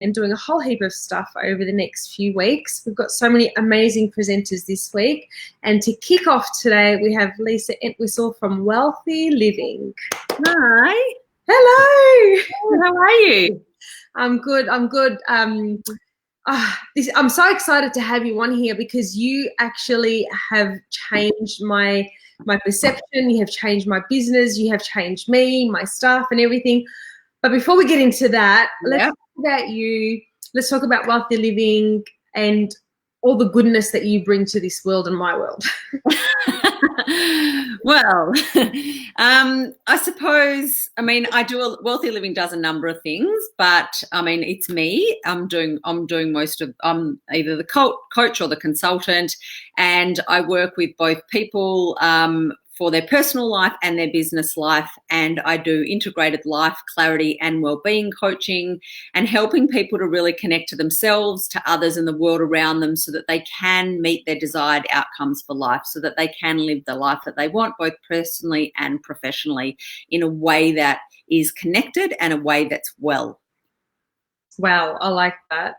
and doing a whole heap of stuff over the next few weeks. We've got so many amazing presenters this week. And to kick off today, we have Lisa Entwistle from Wealthy Living. Hi. Hello. How are you? I'm good. I'm so excited to have you on here because you actually have changed my perception. You have changed my business. You have changed me, my staff, and everything. But before we get into that, let's talk about you. Let's talk about Wealthy Living and all the goodness that you bring to this world and my world. Well, I suppose, Wealthy Living does a number of things, but it's me. I'm doing most of, I'm either the coach or the consultant, and I work with both people for their personal life and their business life. And I do integrated life, clarity, and wellbeing coaching, and helping people to really connect to themselves, to others, and the world around them, so that they can meet their desired outcomes for life, so that they can live the life that they want, both personally and professionally, in a way that is connected and a way that's well. Wow, I like that.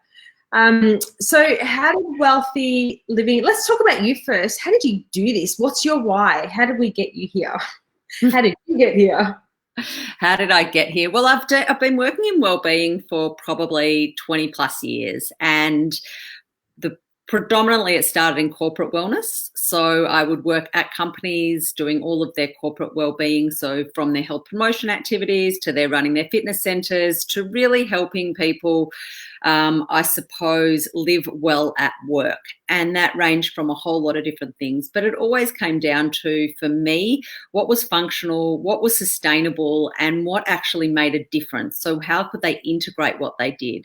So how did Wealthy Living, let's talk about you first. How did you do this? What's your why? How did we get you here? How did you get here? How did I get here? Well, I've been working in wellbeing for probably 20 plus years, and predominantly it started in corporate wellness. So I would work at companies doing all of their corporate wellbeing, so from their health promotion activities to their running their fitness centres, to really helping people I suppose, live well at work. And that ranged from a whole lot of different things. But it always came down to, for me, what was functional, what was sustainable, and what actually made a difference. So how could they integrate what they did?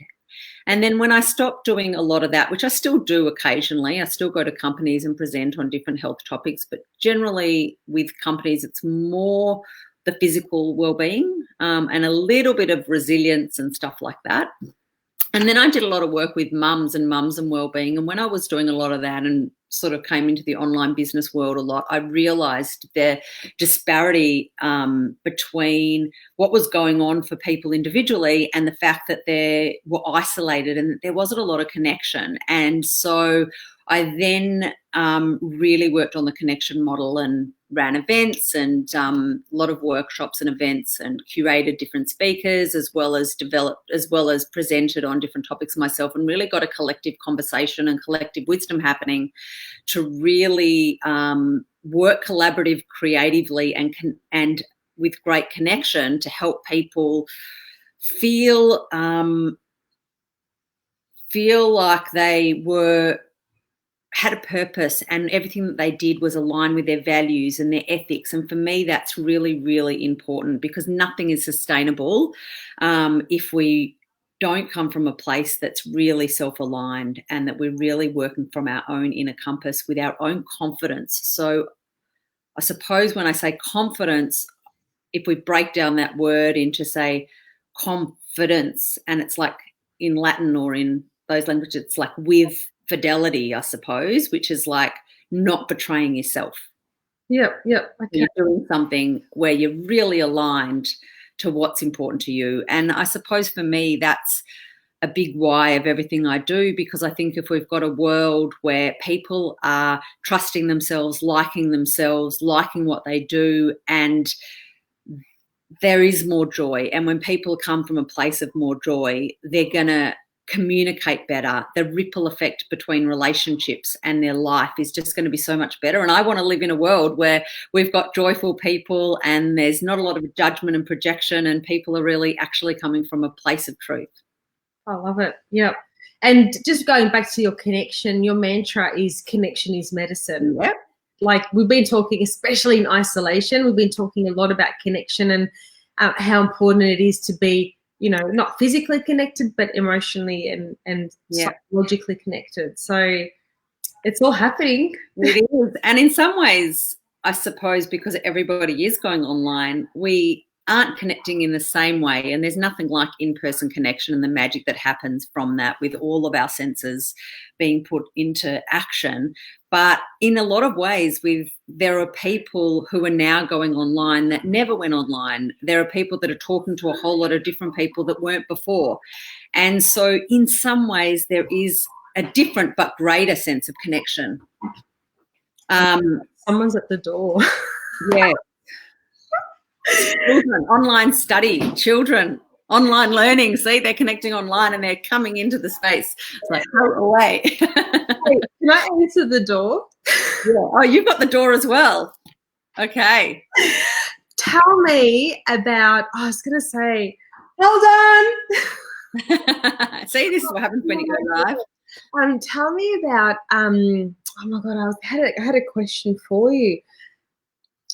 And then when I stopped doing a lot of that, which I still do occasionally, I still go to companies and present on different health topics, but generally with companies, it's more the physical well-being and a little bit of resilience and stuff like that. And then I did a lot of work with mums and wellbeing. And when I was doing a lot of that and sort of came into the online business world a lot, I realised the disparity between what was going on for people individually and the fact that they were isolated and that there wasn't a lot of connection. And so I then really worked on the connection model and ran events and a lot of workshops and events, and curated different speakers, as well as presented on different topics myself, and really got a collective conversation and collective wisdom happening to really work collaborative, creatively, and with great connection to help people feel like they had a purpose, and everything that they did was aligned with their values and their ethics. And for me, that's really, really important, because nothing is sustainable if we don't come from a place that's really self-aligned, and that we're really working from our own inner compass with our own confidence. So I suppose when I say confidence, if we break down that word into, say, confidence, and it's like in Latin or in those languages, it's like with fidelity, I suppose, which is like not betraying yourself. Yep. Okay. You're doing something where you're really aligned to what's important to you. And I suppose for me, that's a big why of everything I do, because I think if we've got a world where people are trusting themselves, liking what they do, and there is more joy. And when people come from a place of more joy, they're going to communicate better. The ripple effect between relationships and their life is just going to be so much better. And I want to live in a world where we've got joyful people, and there's not a lot of judgment and projection, and people are really actually coming from a place of truth. I love it. Yep. And just going back to your connection, your mantra is connection is medicine. Yep. Like we've been talking, especially in isolation, we've been talking a lot about connection and how important it is to be, not physically connected, but emotionally and psychologically connected. So it's all happening. It is. And in some ways, I suppose, because everybody is going online, we aren't connecting in the same way. And there's nothing like in-person connection and the magic that happens from that, with all of our senses being put into action. But in a lot of ways, there are people who are now going online that never went online. There are people that are talking to a whole lot of different people that weren't before. And so in some ways, there is a different but greater sense of connection. Someone's at the door. Yeah. Children, online study, children, online learning. See, they're connecting online and they're coming into the space. It's like, hurry away. Hey, can I answer the door? Yeah. Oh, you've got the door as well. Okay. Tell me about, I was going to say, well done. See, this is what happens when you go live. Tell me about, oh my God, I had a question for you.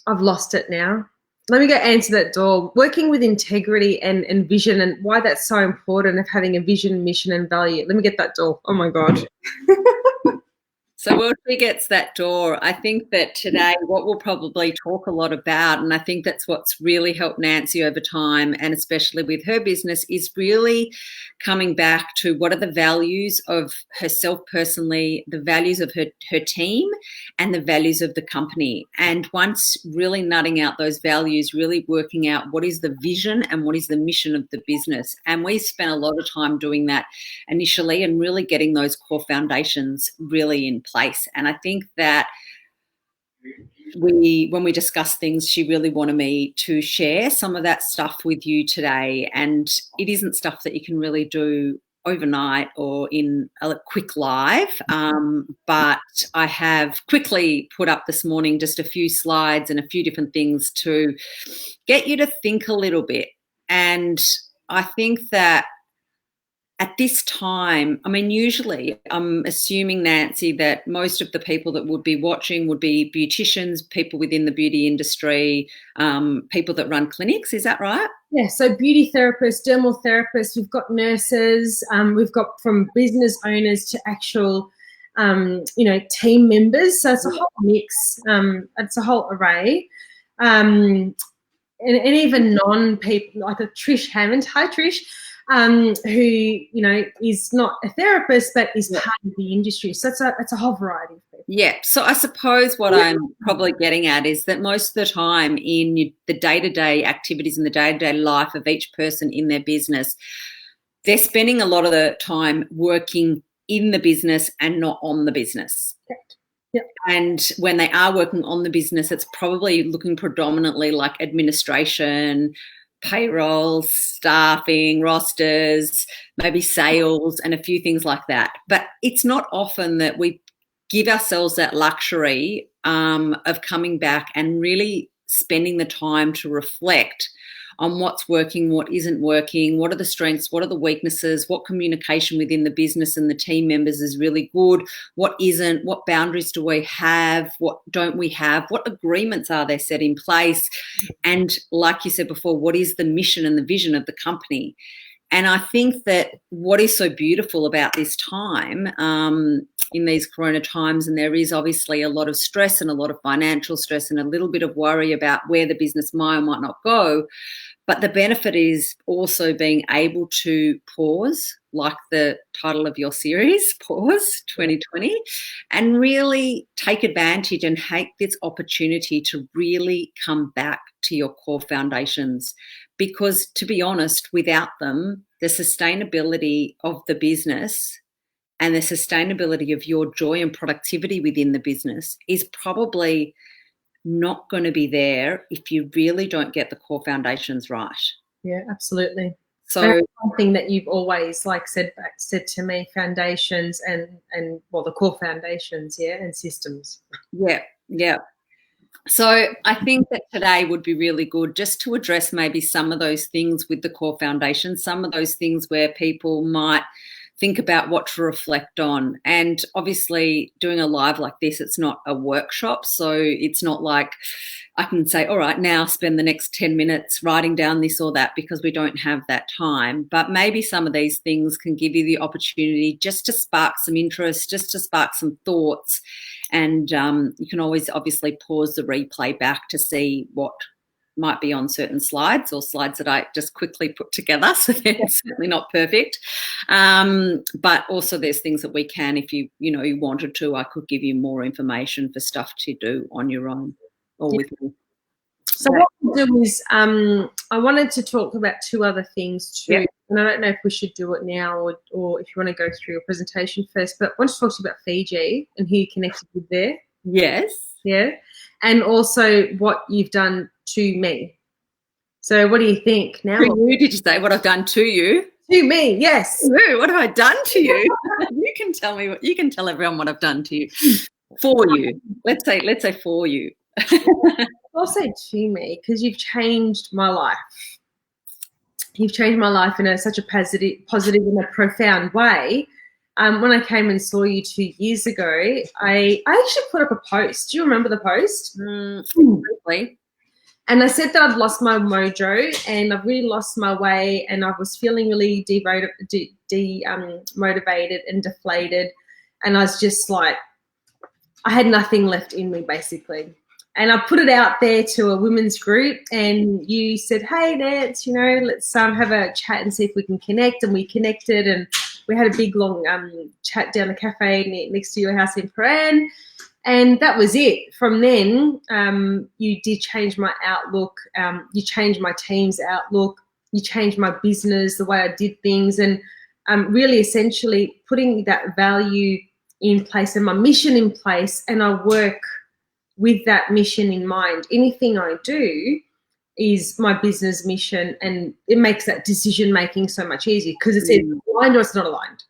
I've lost it now. Let me go answer that door. Working with integrity and vision, and why that's so important, of having a vision, mission, and value. Let me get that door. Oh my God. So while she gets that door, I think that today what we'll probably talk a lot about, and I think that's what's really helped Nancy over time, and especially with her business, is really coming back to what are the values of herself personally, the values of her team, and the values of the company. And once really nutting out those values, really working out what is the vision and what is the mission of the business. And we spent a lot of time doing that initially and really getting those core foundations really in place. And I think that when we discuss things, she really wanted me to share some of that stuff with you today. And it isn't stuff that you can really do overnight or in a quick live, but I have quickly put up this morning just a few slides and a few different things to get you to think a little bit. And I think that at this time, I mean, usually I'm assuming, Nancy, that most of the people that would be watching would be beauticians, people within the beauty industry, people that run clinics. Is that right? Yeah, so beauty therapists, dermal therapists, we've got nurses, we've got from business owners to actual, team members. So it's a whole mix, it's a whole array. And even non-people, like a Trish Hammond. Hi, Trish. Who is not a therapist but is part of the industry. So it's a whole variety of people. Yeah. So I suppose what I'm probably getting at is that most of the time in the day-to-day activities and the day-to-day life of each person in their business, they're spending a lot of the time working in the business and not on the business. Correct. Yep. And when they are working on the business, it's probably looking predominantly like administration, payroll, staffing, rosters, maybe sales, and a few things like that. But it's not often that we give ourselves that luxury of coming back and really spending the time to reflect on what's working, what isn't working, what are the strengths, what are the weaknesses, what communication within the business and the team members is really good, what isn't, what boundaries do we have, what don't we have, what agreements are there set in place, and like you said before, what is the mission and the vision of the company. And I think that what is so beautiful about this time, in these corona times, and there is obviously a lot of stress and a lot of financial stress and a little bit of worry about where the business might or might not go, but the benefit is also being able to pause, like the title of your series, Pause 2020, and really take advantage and take this opportunity to really come back to your core foundations. Because to be honest, without them, the sustainability of the business and the sustainability of your joy and productivity within the business is probably not going to be there if you really don't get the core foundations right. Yeah, absolutely. So that's something that you've always said to me, foundations and the core foundations, and systems. Yeah. So I think that today would be really good just to address maybe some of those things with the core foundations, some of those things where people might think about what to reflect on. And obviously doing a live like this, it's not a workshop. So it's not like I can say, all right, now spend the next 10 minutes writing down this or that, because we don't have that time. But maybe some of these things can give you the opportunity just to spark some interest, just to spark some thoughts. And you can always obviously pause the replay back to see what might be on certain slides or slides that I just quickly put together, so they're certainly not perfect. But also there's things that we can, if you wanted to, I could give you more information for stuff to do on your own or with me. So what we'll do is I wanted to talk about two other things too. Yep. And I don't know if we should do it now or if you want to go through your presentation first, but I want to talk to you about Fiji and who you connected with there. Yes. Yeah. And also what you've done to me. So what do you think now? To you, did you say what I've done to you? To me, yes. Ooh, what have I done to you? You can tell me you can tell everyone what I've done to you. For you. Let's say for you. I'll say to me because you've changed my life. You've changed my life in such a positive and a profound way. When I came and saw you 2 years ago, I actually put up a post. Do you remember the post? Briefly. And I said that I'd lost my mojo and I've really lost my way and I was feeling really demotivated and deflated. And I was just like, I had nothing left in me basically. And I put it out there to a women's group and you said, hey, Nance, let's have a chat and see if we can connect. And we connected and we had a big, long chat down the cafe next to your house in Paran. And that was it. From then, you did change my outlook. You changed my team's outlook. You changed my business, the way I did things. And really essentially putting that value in place and my mission in place. And I work with that mission in mind. Anything I do is my business mission, and it makes that decision making so much easier because it's either aligned or it's not aligned.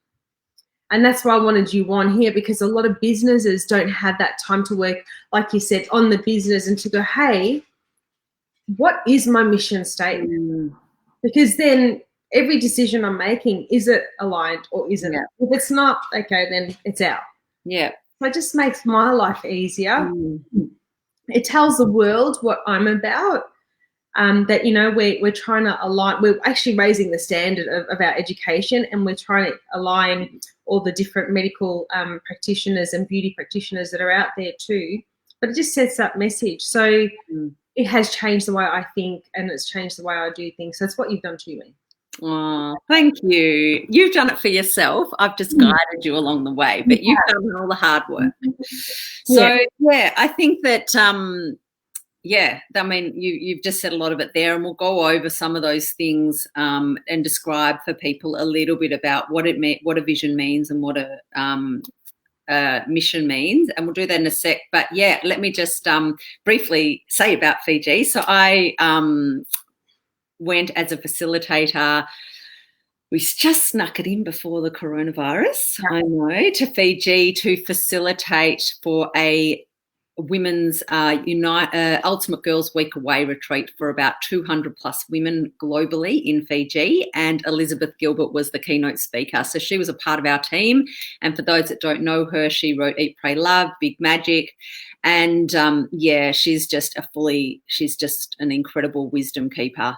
And that's why I wanted you on here, because a lot of businesses don't have that time to work, like you said, on the business and to go, hey, what is my mission statement? Because then every decision I'm making, is it aligned or isn't it? If it's not, okay, then it's out. Yeah. So it just makes my life easier. It tells the world what I'm about. That we're trying to align. We're actually raising the standard of our education, and we're trying to align all the different medical practitioners and beauty practitioners that are out there too. But it just sets that message. So it has changed the way I think, and it's changed the way I do things. So that's what you've done to me. Oh, thank you. You've done it for yourself. I've just guided you along the way, but you've done all the hard work. So I think that I mean, you've just said a lot of it there, and we'll go over some of those things and describe for people a little bit about what a vision means and what a mission means, and we'll do that in a sec. But let me just briefly say about Fiji. So I went as a facilitator. We just snuck it in before the coronavirus, I know, to Fiji to facilitate for a women's Ultimate Girls Week away retreat for about 200 plus women globally in Fiji, and Elizabeth Gilbert was the keynote speaker. So she was a part of our team, and for those that don't know her, she wrote Eat, Pray, Love, Big Magic, and she's just an incredible wisdom keeper.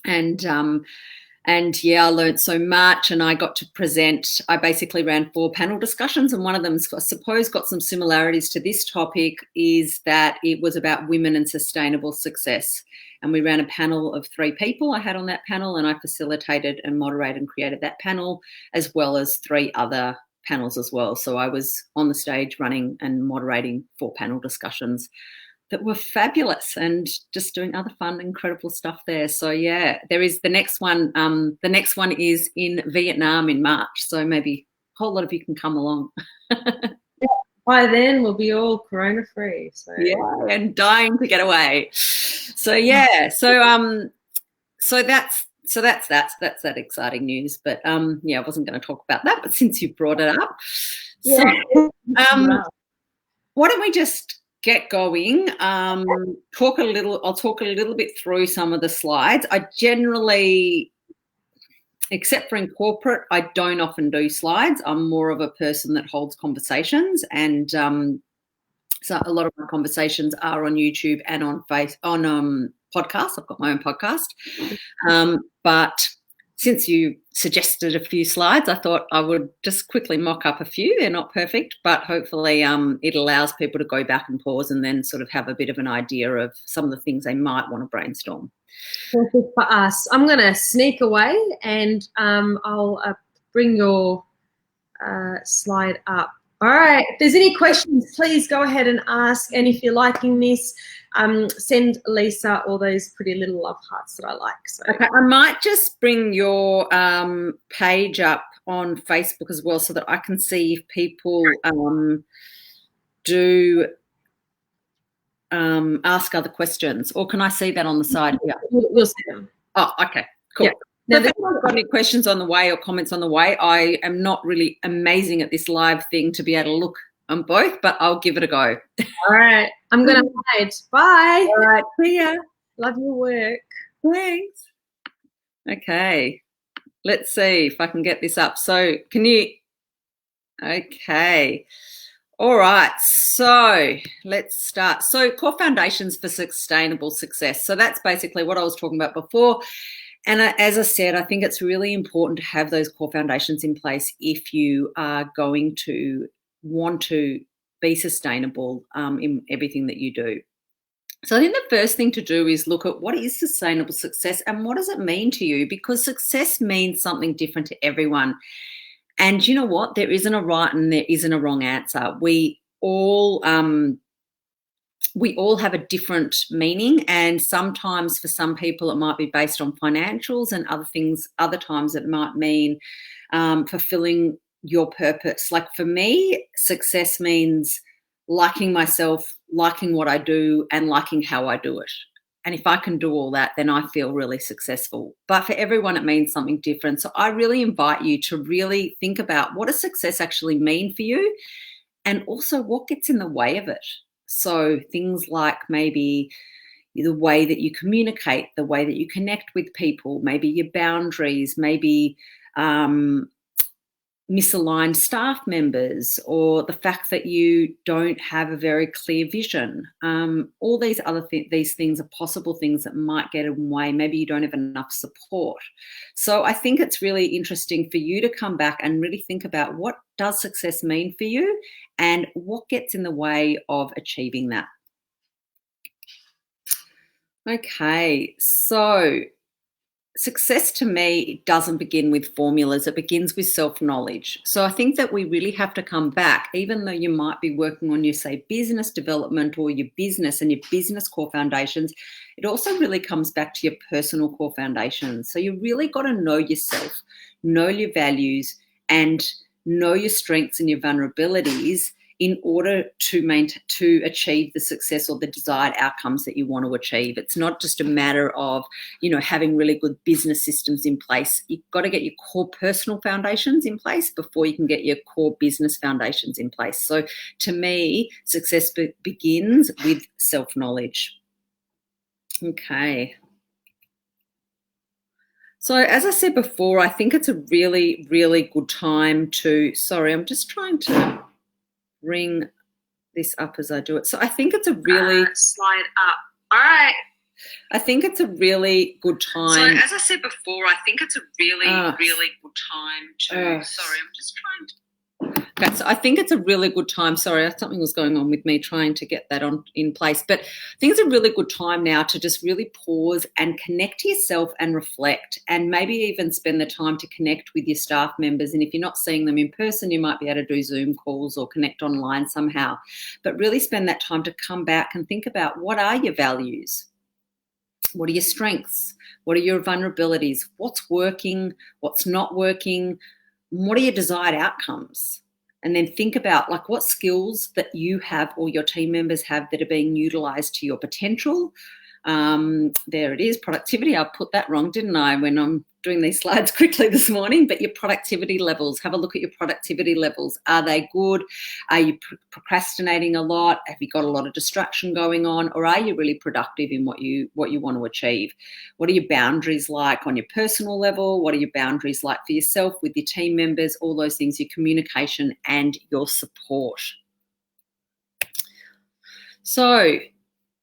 And I learned so much, and I got to present. I basically ran 4 panel discussions, and one of them, I suppose, got some similarities to this topic, is that it was about women and sustainable success. And we ran a panel of 3 people I had on that panel, and I facilitated and moderated and created that panel, as well as 3 other panels as well. So I was on the stage running and moderating 4 panel discussions that were fabulous, and just doing other fun, incredible stuff there. So there is the next one. The next one is in Vietnam in March. So maybe a whole lot of you can come along. By then we'll be all corona free. So and dying to get away. So so that's that exciting news. But I wasn't going to talk about that, but since you brought it up, so why don't we just get going. I'll talk a little bit through some of the slides. I generally, except for in corporate, I don't often do slides. I'm more of a person that holds conversations, and so a lot of my conversations are on YouTube and on podcasts. I've got my own podcast. But since you suggested a few slides. I thought I would just quickly mock up a few. They're not perfect, but hopefully it allows people to go back and pause and then sort of have a bit of an idea of some of the things they might want to brainstorm. Perfect for us. I'm going to sneak away and I'll bring your slide up. All right. If there's any questions, please go ahead and ask. And if you're liking this, send Lisa all those pretty little love hearts that I like. So. Okay, I might just bring your page up on Facebook as well so that I can see if people do ask other questions. Or can I see that on the side here? You'll see them. Oh, okay, cool. Yeah. Now, if anyone's got any questions on the way or comments on the way, I am not really amazing at this live thing to be able to look on both, but I'll give it a go. All right. I'm going to hide. Bye. All right. See ya. Love your work. Thanks. Okay. Let's see if I can get this up. So can you? Okay. All right. So let's start. So core foundations for sustainable success. So that's basically what I was talking about before. And as I said, I think it's really important to have those core foundations in place if you are going to want to be sustainable in everything that you do. So I think the first thing to do is look at what is sustainable success and what does it mean to you, because success means something different to everyone. And you know what? There isn't a right and there isn't a wrong answer. We all have a different meaning, and sometimes for some people it might be based on financials, and other times it might mean fulfilling your purpose. Like for me, success means liking myself, liking what I do, and liking how I do it. And if I can do all that, then I feel really successful. But for everyone, it means something different. So I really invite you to really think about what does success actually mean for you, and also what gets in the way of it. So things like maybe the way that you communicate, the way that you connect with people, maybe your boundaries, maybe misaligned staff members, or the fact that you don't have a very clear vision. All these other these things are possible things that might get in the way. Maybe you don't have enough support. So I think it's really interesting for you to come back and really think about what does success mean for you and what gets in the way of achieving that. Okay, so success to me doesn't begin with formulas. It begins with self-knowledge. So I think that we really have to come back, even though you might be working on your, say, business development or your business and your business core foundations, it also really comes back to your personal core foundations. So you really got to know yourself, know your values, and know your strengths and your vulnerabilities in order to achieve the success or the desired outcomes that you want to achieve. It's not just a matter of, having really good business systems in place. You've got to get your core personal foundations in place before you can get your core business foundations in place. So to me, success begins with self-knowledge. Okay. So as I said before, I think it's a really, really good time to, sorry, I'm just trying to bring this up as I do it. So I think it's a really slide up. All right. I think it's a really good time. So as I said before, I think it's a really, really good time to. Sorry, I'm just trying to. Okay, so I think it's a really good time. Sorry, something was going on with me trying to get that in place. But I think it's a really good time now to just really pause and connect to yourself and reflect, and maybe even spend the time to connect with your staff members. And if you're not seeing them in person, you might be able to do Zoom calls or connect online somehow. But really spend that time to come back and think about, what are your values? What are your strengths? What are your vulnerabilities? What's working? What's not working? What are your desired outcomes? And then think about what skills that you have or your team members have that are being utilised to your potential. There it is, productivity. I put that wrong, didn't I, when I'm doing these slides quickly this morning? But your productivity levels, have a look at your productivity levels. Are they good? Are you procrastinating a lot? Have you got a lot of distraction going on? Or are you really productive in what you want to achieve? What are your boundaries like on your personal level? What are your boundaries like for yourself, with your team members? All those things, your communication and your support. So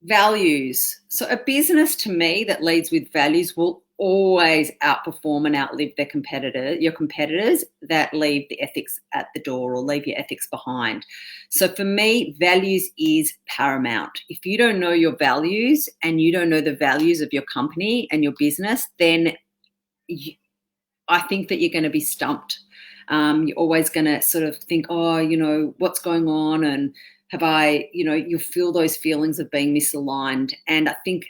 values. So a business to me that leads with values will always outperform and outlive your competitors that leave the ethics at the door or leave your ethics behind. So for me, values is paramount. If you don't know your values and you don't know the values of your company and your business, then I think that you're going to be stumped. You're always going to sort of think, oh, what's going on? And have I, you feel those feelings of being misaligned. And I think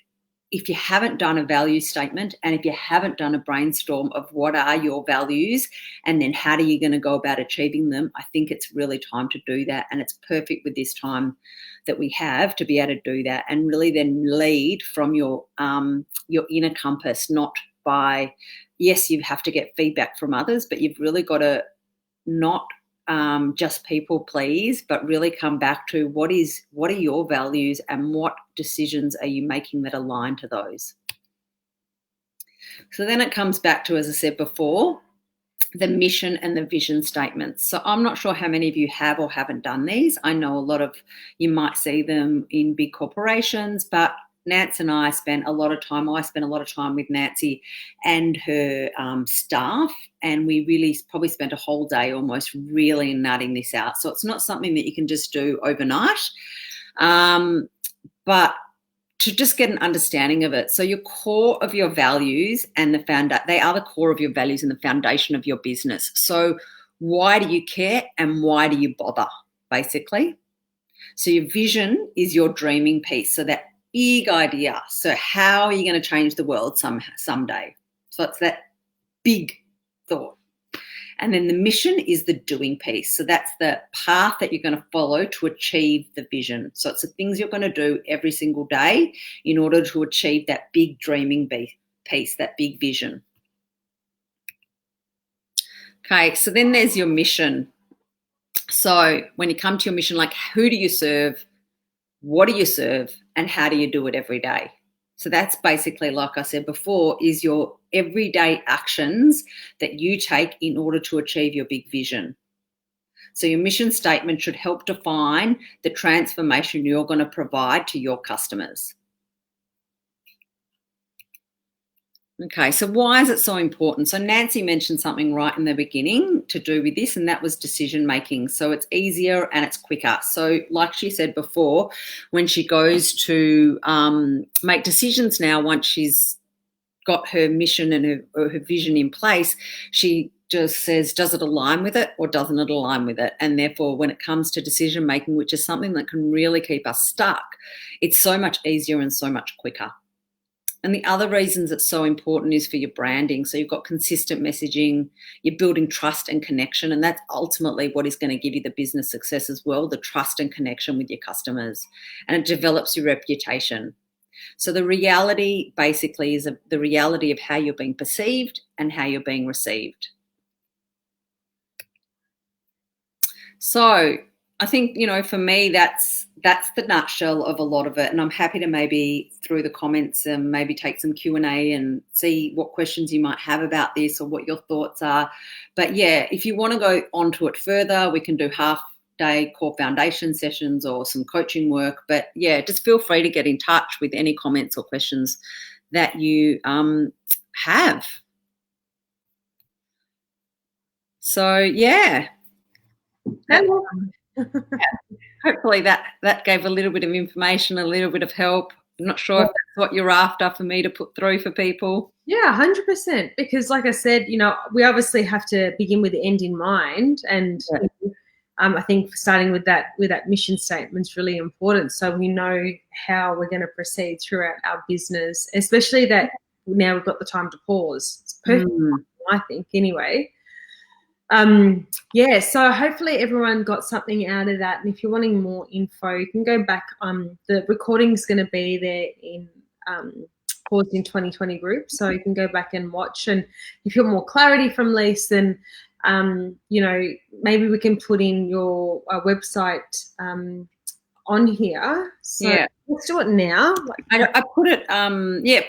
if you haven't done a value statement and if you haven't done a brainstorm of what are your values and then how are you going to go about achieving them, I think it's really time to do that. And it's perfect with this time that we have to be able to do that and really then lead from your inner compass, not by, yes, you have to get feedback from others, but you've really got to not just people please, but really come back to what are your values and what decisions are you making that align to those. So then it comes back to, as I said before, the mission and the vision statements. So I'm not sure how many of you have or haven't done these. I know a lot of you might see them in big corporations, but Nancy and I spent a lot of time, I spent a lot of time with Nancy and her staff, and we really probably spent a whole day almost really nutting this out. So it's not something that you can just do overnight, but to just get an understanding of it. So your core of your values and they are the core of your values and the foundation of your business. So why do you care and why do you bother, basically? So your vision is your dreaming piece. So that big idea. So how are you going to change the world someday? So it's that big thought. And then the mission is the doing piece. So that's the path that you're going to follow to achieve the vision. So it's the things you're going to do every single day in order to achieve that big dreaming piece, that big vision. Okay, so then there's your mission. So when you come to your mission, like who do you serve? What do you serve and how do you do it every day? So that's basically, like I said before, is your everyday actions that you take in order to achieve your big vision. So your mission statement should help define the transformation you're going to provide to your customers. Okay, so why is it so important? So Nancy mentioned something right in the beginning to do with this, and that was decision making. So it's easier and it's quicker. So like she said before, when she goes to make decisions now, once she's got her mission and her vision in place, she just says, does it align with it or doesn't it align with it? And therefore, when it comes to decision making, which is something that can really keep us stuck, it's so much easier and so much quicker. And the other reasons it's so important is for your branding. So you've got consistent messaging, you're building trust and connection, and that's ultimately what is going to give you the business success as well, the trust and connection with your customers. And it develops your reputation. So the reality basically is the reality of how you're being perceived and how you're being received. So I think, for me, that's the nutshell of a lot of it. And I'm happy to maybe through the comments and maybe take some Q&A and see what questions you might have about this or what your thoughts are. But yeah, if you want to go onto it further, we can do half-day core foundation sessions or some coaching work. But yeah, just feel free to get in touch with any comments or questions that you have. So yeah. Hopefully that gave a little bit of information, a little bit of help. I'm not sure if that's what you're after for me to put through for people. Yeah, 100%. Because like I said, we obviously have to begin with the end in mind. And I think starting with that mission statement is really important. So we know how we're going to proceed throughout our business, especially that now we've got the time to pause. It's perfect, I think, anyway. So hopefully everyone got something out of that, and if you're wanting more info, you can go back. The recording is going to be there in Paused in 2020 group, so you can go back and watch. And if you want more clarity from Lise, then maybe we can put in your website on here. So yeah, let's do it now. I put it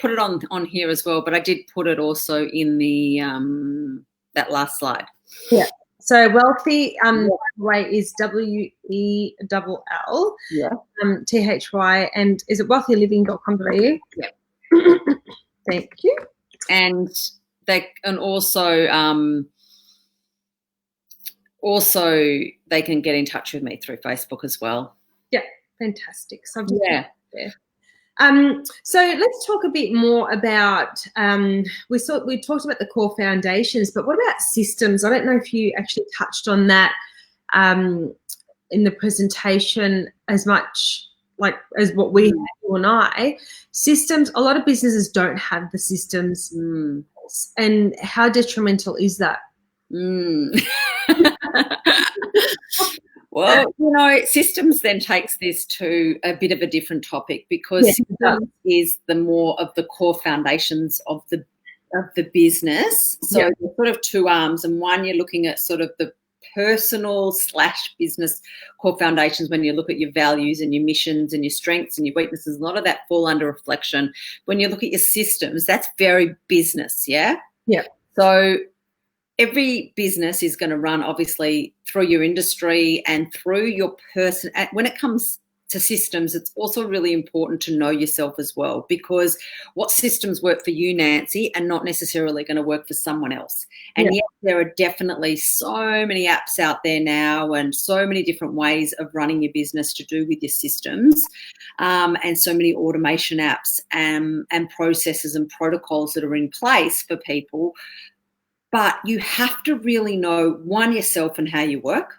put it on here as well, but I did put it also in the that last slide. Yeah. So wealthy way is WELL THY, and is it wealthyliving.com.au? Yeah. Thank you. And they and also they can get in touch with me through Facebook as well. Yeah, fantastic. So I've just there. So let's talk a bit more about, we talked about the core foundations, but what about systems? I don't know if you actually touched on that in the presentation as much like as what we have, you and I. Systems, a lot of businesses don't have the systems. And how detrimental is that? Well, systems then takes this to a bit of a different topic, because systems is the more of the core foundations of the business. So there's sort of two arms, and one you're looking at sort of the personal / business core foundations when you look at your values and your missions and your strengths and your weaknesses. A lot of that fall under reflection. When you look at your systems, that's very business, yeah? Yeah. So every business is going to run obviously through your industry and through your person. When it comes to systems, it's also really important to know yourself as well, because what systems work for you, Nancy, are not necessarily going to work for someone else. And yet there are definitely so many apps out there now and so many different ways of running your business to do with your systems, and so many automation apps and processes and protocols that are in place for people. But you have to really know, one, yourself and how you work.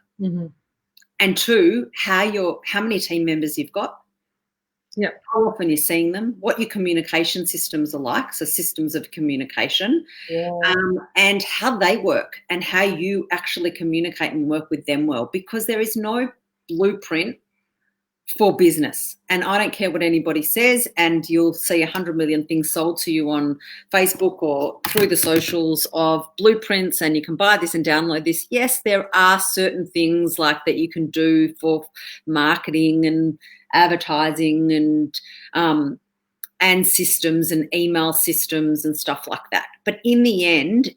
And two, how many team members you've got, how often you're seeing them, what your communication systems are like, so systems of communication, and how they work and how you actually communicate and work with them well, because there is no blueprint for business. And I don't care what anybody says, and you'll see 100 million things sold to you on Facebook or through the socials of blueprints, and you can buy this and download this. Yes, there are certain things like that you can do for marketing and advertising and systems and email systems and stuff like that. But in the end,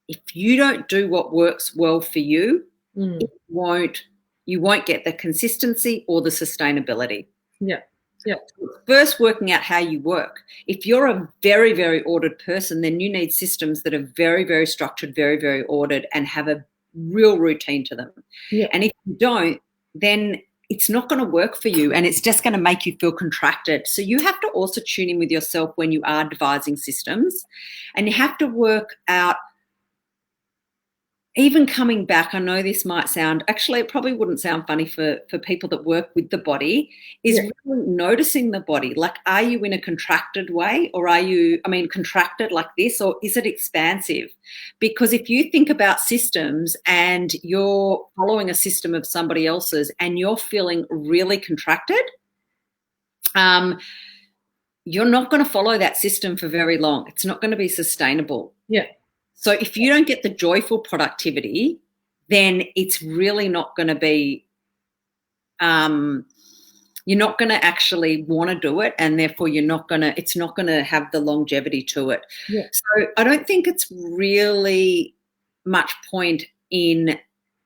if you don't do what works well for you, you won't get the consistency or the sustainability. First, working out how you work. If you're a very, very ordered person, then you need systems that are very, very structured, very, very ordered, and have a real routine to them. And if you don't, then it's not going to work for you, and it's just going to make you feel contracted. So you have to also tune in with yourself when you are devising systems, and you have to work out, even coming back, I know this might sound, actually it probably wouldn't sound funny for people that work with the body, is really noticing the body. Like, are you in a contracted way, or are you, contracted like this, or is it expansive? Because if you think about systems and you're following a system of somebody else's and you're feeling really contracted, you're not going to follow that system for very long. It's not going to be sustainable. So if you don't get the joyful productivity, then it's really not going to be, you're not going to actually want to do it, and therefore it's not going to have the longevity to it. So I don't think it's really much point in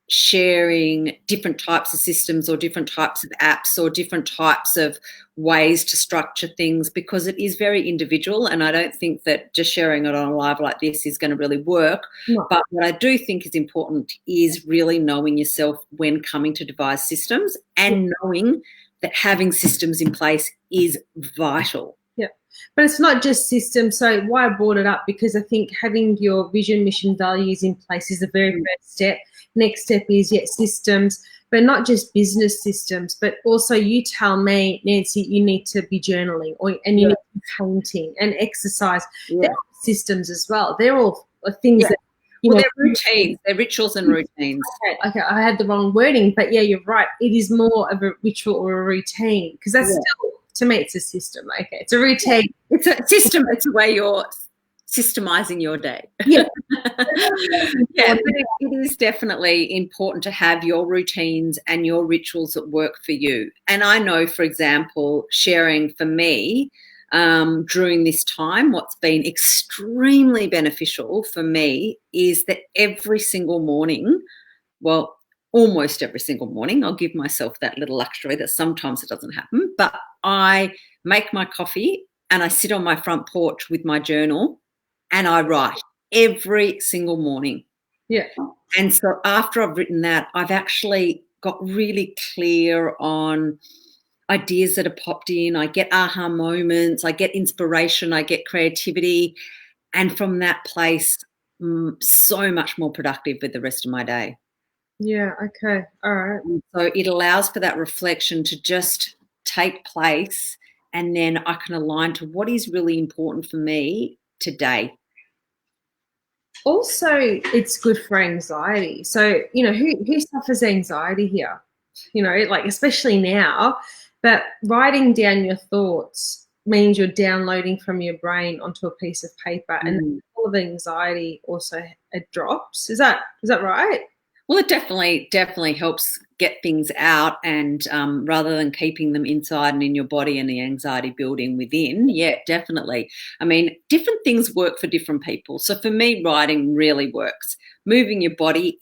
sharing different types of systems or different types of apps or different types of ways to structure things, because it is very individual, and I don't think that just sharing it on a live like this is going to really work. But what I do think is important is really knowing yourself when coming to devise systems, and knowing that having systems in place is vital. But it's not just systems. So why I brought it up, because I think having your vision, mission, values in place is the very first step. Next step is systems, but not just business systems, but also you tell me, Nancy, you need to be journaling, and you need to be painting and exercise. They're all systems as well. They're all things that, they're routines, they're rituals and routines. Okay, I had the wrong wording, but yeah, you're right. It is more of a ritual or a routine, because that's still, to me, it's a system. Okay, it's a routine. It's a system. It's a way you're systemizing your day. But it is definitely important to have your routines and your rituals that work for you. And I know, for example, sharing for me during this time, what's been extremely beneficial for me is that every single morning, well, almost every single morning, I'll give myself that little luxury that sometimes it doesn't happen, but I make my coffee and I sit on my front porch with my journal and I write every single morning. Yeah. And so after I've written that, I've actually got really clear on ideas that have popped in. I get aha moments, I get inspiration, I get creativity. And from that place, so much more productive with the rest of my day. Yeah. Okay. All right. And so it allows for that reflection to just take place, and then I can align to what is really important for me today. Also, it's good for anxiety. So, who suffers anxiety here? Like especially now, but writing down your thoughts means you're downloading from your brain onto a piece of paper, and all of anxiety also it drops. Is that right? Well, it definitely helps get things out, and rather than keeping them inside and in your body and the anxiety building within. Yeah, definitely. I mean, different things work for different people. So for me, writing really works. Moving your body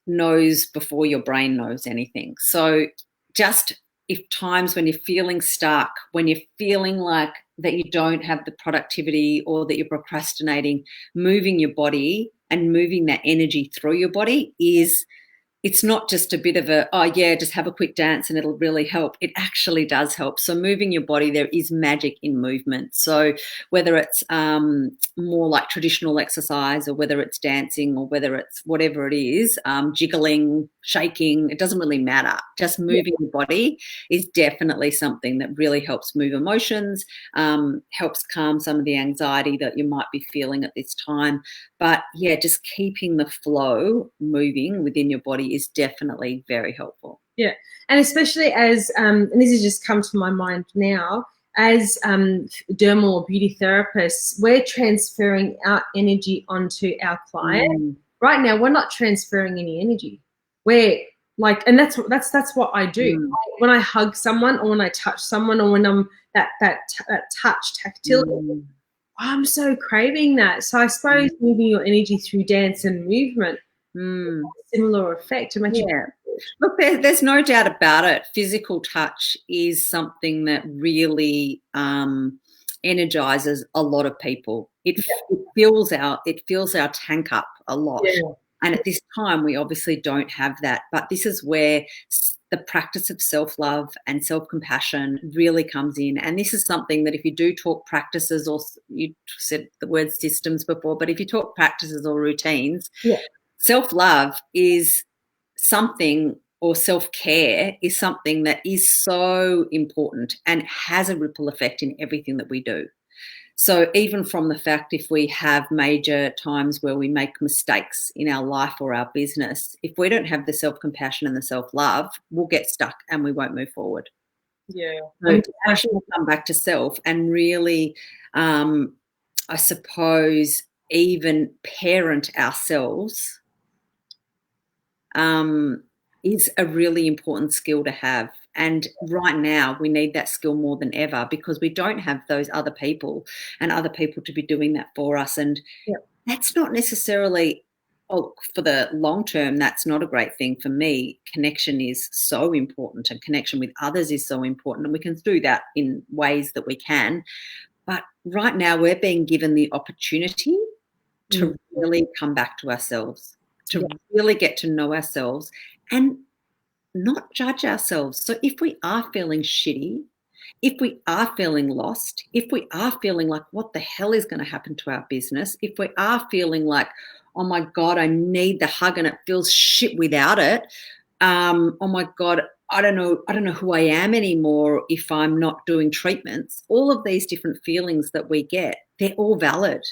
knows before your brain knows anything. So just if times when you're feeling stuck, when you're feeling like that you don't have the productivity or that you're procrastinating, moving your body and moving that energy through your body it's not just a bit of just have a quick dance and it'll really help. It actually does help. So moving your body, there is magic in movement. So whether it's more like traditional exercise, or whether it's dancing, or whether it's whatever it is, jiggling, shaking, it doesn't really matter. Just moving your body is definitely something that really helps move emotions, helps calm some of the anxiety that you might be feeling at this time. But yeah, just keeping the flow moving within your body is definitely very helpful. Yeah, and especially as and this has just come to my mind now, as dermal or beauty therapists, we're transferring our energy onto our client. Right now, we're not transferring any energy. We're like, and that's what I do. When I hug someone, or when I touch someone, or when I'm that touch, tactility, I'm so craving that. So I suppose moving your energy through dance and movement, similar effect. Yeah. Look, there's no doubt about it. Physical touch is something that really energizes a lot of people. It fills our tank up a lot. Yeah. And at this time, we obviously don't have that. But this is where the practice of self-love and self-compassion really comes in. And this is something that if you do talk practices, or you said the word systems before, but if you talk practices or routines, self-love is something, or self-care is something that is so important and has a ripple effect in everything that we do. So even from the fact, if we have major times where we make mistakes in our life or our business, if we don't have the self-compassion and the self-love, we'll get stuck and we won't move forward. Yeah. So actually come back to self and really, I suppose, even parent ourselves is a really important skill to have. And right now we need that skill more than ever, because we don't have those other people and other people to be doing that for us. And that's not necessarily, for the long term, that's not a great thing. For me, connection is so important, and connection with others is so important. And we can do that in ways that we can. But right now we're being given the opportunity to really come back to ourselves, to really get to know ourselves and not judge ourselves. So if we are feeling shitty, if we are feeling lost, if we are feeling like what the hell is going to happen to our business, if we are feeling like, oh my God, I need the hug and it feels shit without it. Oh my God, I don't know who I am anymore if I'm not doing treatments. All of these different feelings that we get, they're all valid.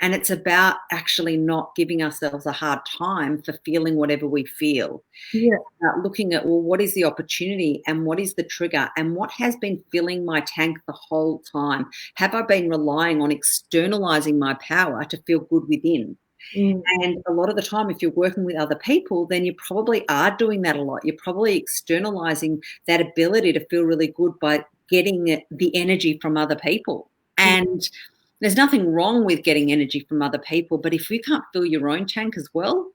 And it's about actually not giving ourselves a hard time for feeling whatever we feel. Yeah. About looking at, well, what is the opportunity and what is the trigger and what has been filling my tank the whole time? Have I been relying on externalizing my power to feel good within? And a lot of the time, if you're working with other people, then you probably are doing that a lot. You're probably externalizing that ability to feel really good by getting the energy from other people. And there's nothing wrong with getting energy from other people, but if you can't fill your own tank as well,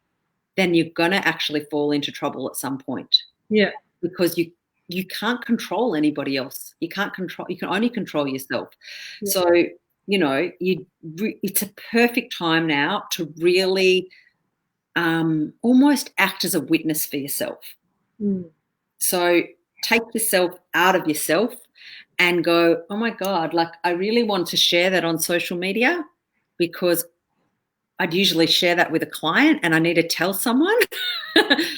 then you're going to actually fall into trouble at some point. Yeah. Because you can't control anybody else. You can only control yourself. Yeah. So you know, it's a perfect time now to really almost act as a witness for yourself. So take yourself out of yourself and go, oh my God, like I really want to share that on social media, because I'd usually share that with a client and I need to tell someone.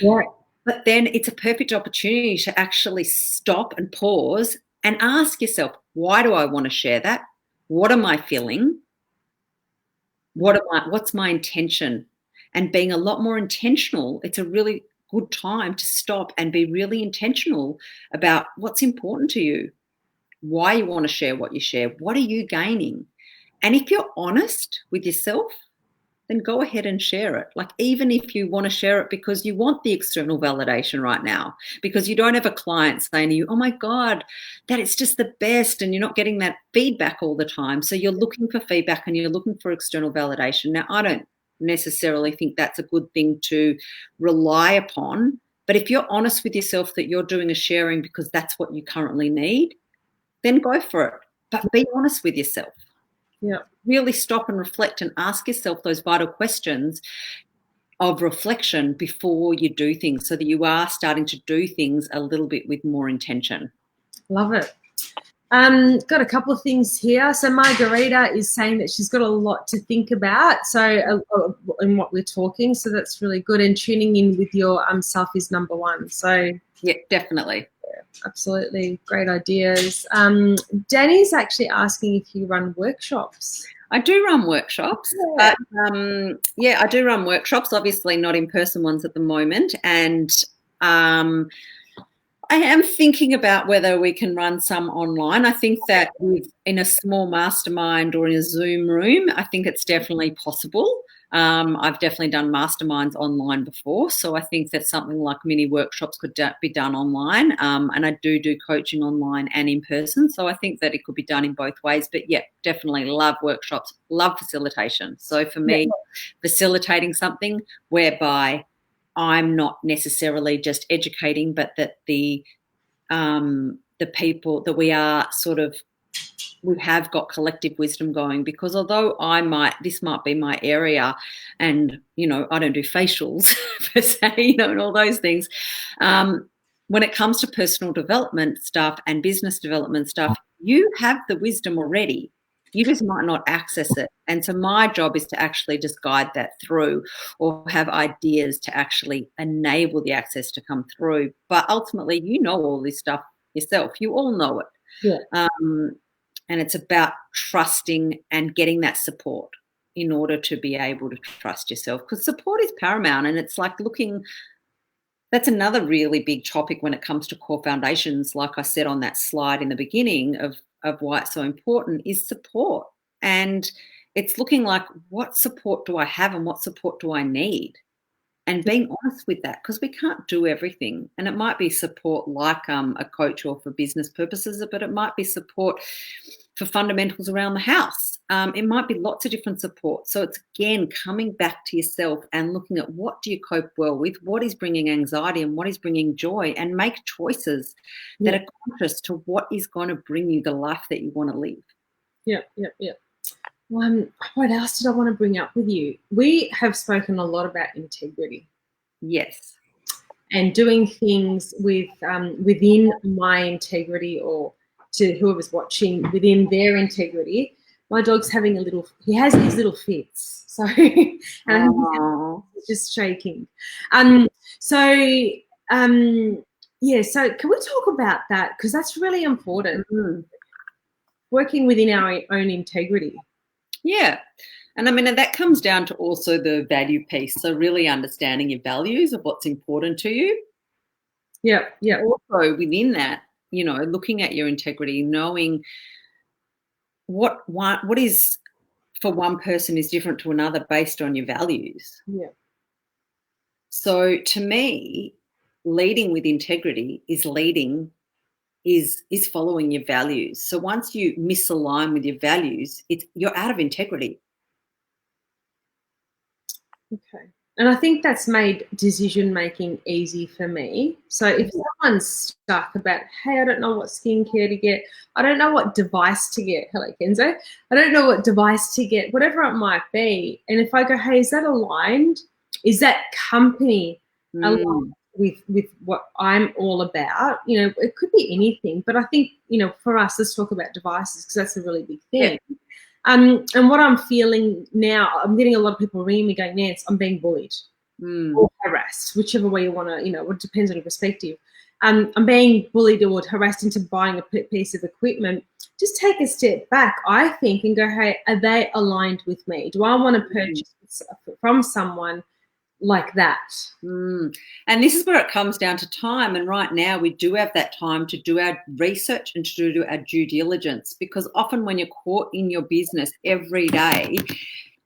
Yeah. But then it's a perfect opportunity to actually stop and pause and ask yourself, why do I want to share that? What am I feeling? What's my intention? And being a lot more intentional, it's a really good time to stop and be really intentional about what's important to you, why you want to share what you share, what are you gaining? And if you're honest with yourself, then go ahead and share it. Like, even if you want to share it because you want the external validation right now, because you don't have a client saying to you, oh my God, that it's just the best, and you're not getting that feedback all the time. So you're looking for feedback and you're looking for external validation. Now, I don't necessarily think that's a good thing to rely upon, but if you're honest with yourself that you're doing a sharing because that's what you currently need, then go for it. But be honest with yourself. Yeah. Really stop and reflect and ask yourself those vital questions of reflection before you do things, so that you are starting to do things a little bit with more intention. Love it. Got a couple of things here. So Margarita is saying that she's got a lot to think about. So in what we're talking, so that's really good. And tuning in with your self is number one. So yeah, definitely. Yeah, absolutely, great ideas. Danny's actually asking if you run workshops. I do run workshops, but I do run workshops. Obviously, not in-person ones at the moment, and I am thinking about whether we can run some online. I think that in a small mastermind or in a Zoom room, I think it's definitely possible. I've definitely done masterminds online before, so I think that something like mini workshops could be done online. And I do coaching online and in person, so I think that it could be done in both ways. But yeah, definitely love workshops, love facilitation. So for me, facilitating something whereby I'm not necessarily just educating, but that the people that we have got collective wisdom going. Because although this might be my area, and I don't do facials per se, and all those things. When it comes to personal development stuff and business development stuff, you have the wisdom already. You just might not access it. And so my job is to actually just guide that through, or have ideas to actually enable the access to come through. But ultimately, all this stuff yourself. You all know it. Yeah. And it's about trusting and getting that support in order to be able to trust yourself, because support is paramount. And it's like that's another really big topic when it comes to core foundations. Like I said on that slide in the beginning of why it's so important is support. And it's looking like, what support do I have and what support do I need? And being honest with that, because we can't do everything. And it might be support like a coach or for business purposes, but it might be support for fundamentals around the house. It might be lots of different support. So it's, again, coming back to yourself and looking at what do you cope well with, what is bringing anxiety and what is bringing joy, and make choices that are conscious to what is going to bring you the life that you want to live. Yeah. What else did I want to bring up with you? We have spoken a lot about integrity. Yes. And doing things with within my integrity, or to whoever's watching within their integrity. My dog's having he has these little fits. So and he's just shaking. So can we talk about that? Because that's really important. Mm-hmm. Working within our own integrity. Yeah. And I mean, that comes down to also the value piece. So really understanding your values of what's important to you. Yeah. Also within that, looking at your integrity, knowing what is for one person is different to another based on your values. Yeah. So to me, leading with integrity is following your values. So once you misalign with your values, you're out of integrity. Okay. And I think that's made decision making easy for me. So if someone's stuck about, hey, I don't know what skincare to get, I don't know what device to get, hello Kenzo, I don't know what device to get, whatever it might be. And if I go, hey, is that aligned? Is that company aligned with what I'm all about? You know, it could be anything, but I think, you know, for us, let's talk about devices because that's a really big thing. Yeah. And what I'm feeling now, I'm getting a lot of people ringing me going, Nance, I'm being bullied or harassed, whichever way you want to, you know, it depends on your perspective. I'm being bullied or harassed into buying a piece of equipment. Just take a step back, I think, and go, hey, are they aligned with me? Do I want to purchase from someone like that? And this is where it comes down to time. And right now we do have that time to do our research and to do our due diligence, because often when you're caught in your business every day,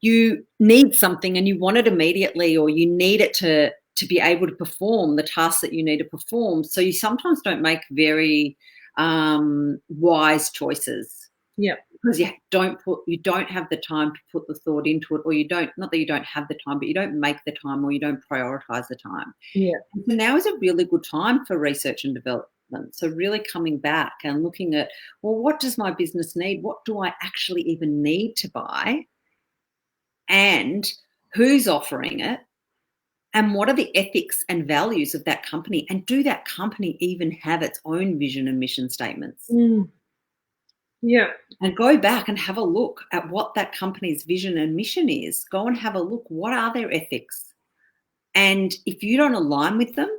you need something and you want it immediately, or you need it to be able to perform the tasks that you need to perform. So you sometimes don't make very wise choices. Yeah. Because you don't have the time to put the thought into it, or you don't, not that you don't have the time, but you don't make the time, or you don't prioritize the time. Yeah. And so now is a really good time for research and development. So really coming back and looking at, well, what does my business need? What do I actually even need to buy? And who's offering it? And what are the ethics and values of that company? And do that company even have its own vision and mission statements? Yeah. And go back and have a look at what that company's vision and mission is. Go and have a look. What are their ethics? And if you don't align with them,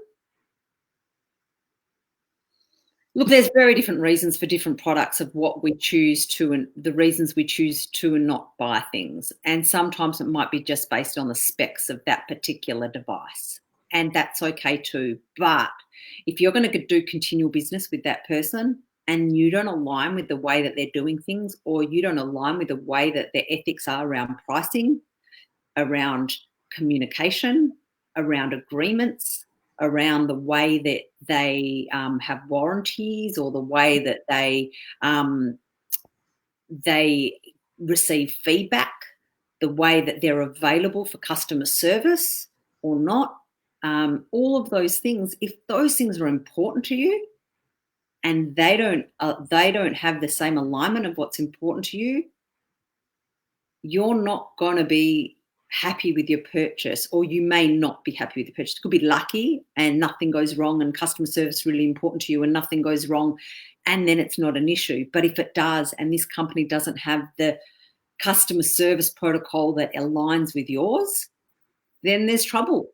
look, there's very different reasons for different products of what we choose to, and the reasons we choose to and not buy things. And sometimes it might be just based on the specs of that particular device. And that's okay too. But if you're going to do continual business with that person, and you don't align with the way that they're doing things, or you don't align with the way that their ethics are around pricing, around communication, around agreements, around the way that they have warranties, or the way that they receive feedback, the way that they're available for customer service or not, all of those things, if those things are important to you, and they don't have the same alignment of what's important to you, you're not going to be happy with your purchase, or you may not be happy with the purchase. You could be lucky and nothing goes wrong, and customer service is really important to you and nothing goes wrong, and then it's not an issue. But if it does, and this company doesn't have the customer service protocol that aligns with yours, then there's trouble.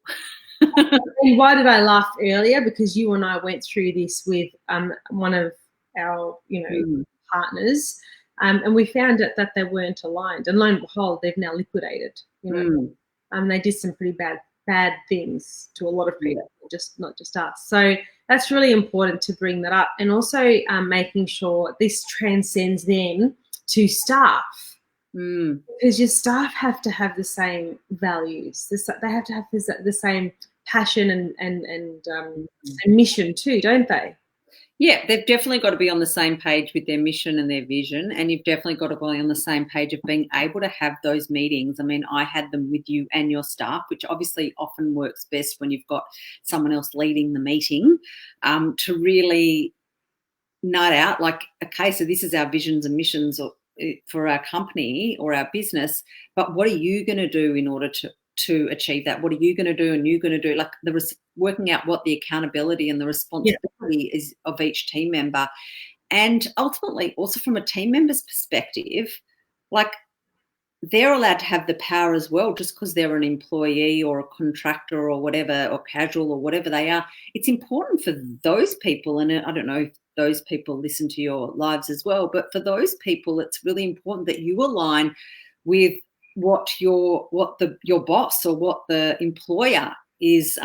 And why did I laugh earlier? Because you and I went through this with one of our, partners, and we found out that they weren't aligned. And lo and behold, they've now liquidated. They did some pretty bad things to a lot of people, not just us. So that's really important to bring that up, and also making sure this transcends then to staff. Because your staff have to have the same values. They have to have the same passion and mission too, don't they? Yeah, they've definitely got to be on the same page with their mission and their vision, and you've definitely got to be on the same page of being able to have those meetings. I mean, I had them with you and your staff, which obviously often works best when you've got someone else leading the meeting, to really nut out like, okay, so this is our visions and missions for our company or our business, but what are you going to do in order to achieve that? What are you going to do? And you're going to do, like, working out what the accountability and the responsibility is of each team member. And ultimately, also from a team member's perspective, like, they're allowed to have the power as well, just because they're an employee or a contractor or whatever, or casual or whatever they are. It's important for those people, and I don't know if those people listen to your lives as well, but for those people, it's really important that you align with what your boss or what the employer is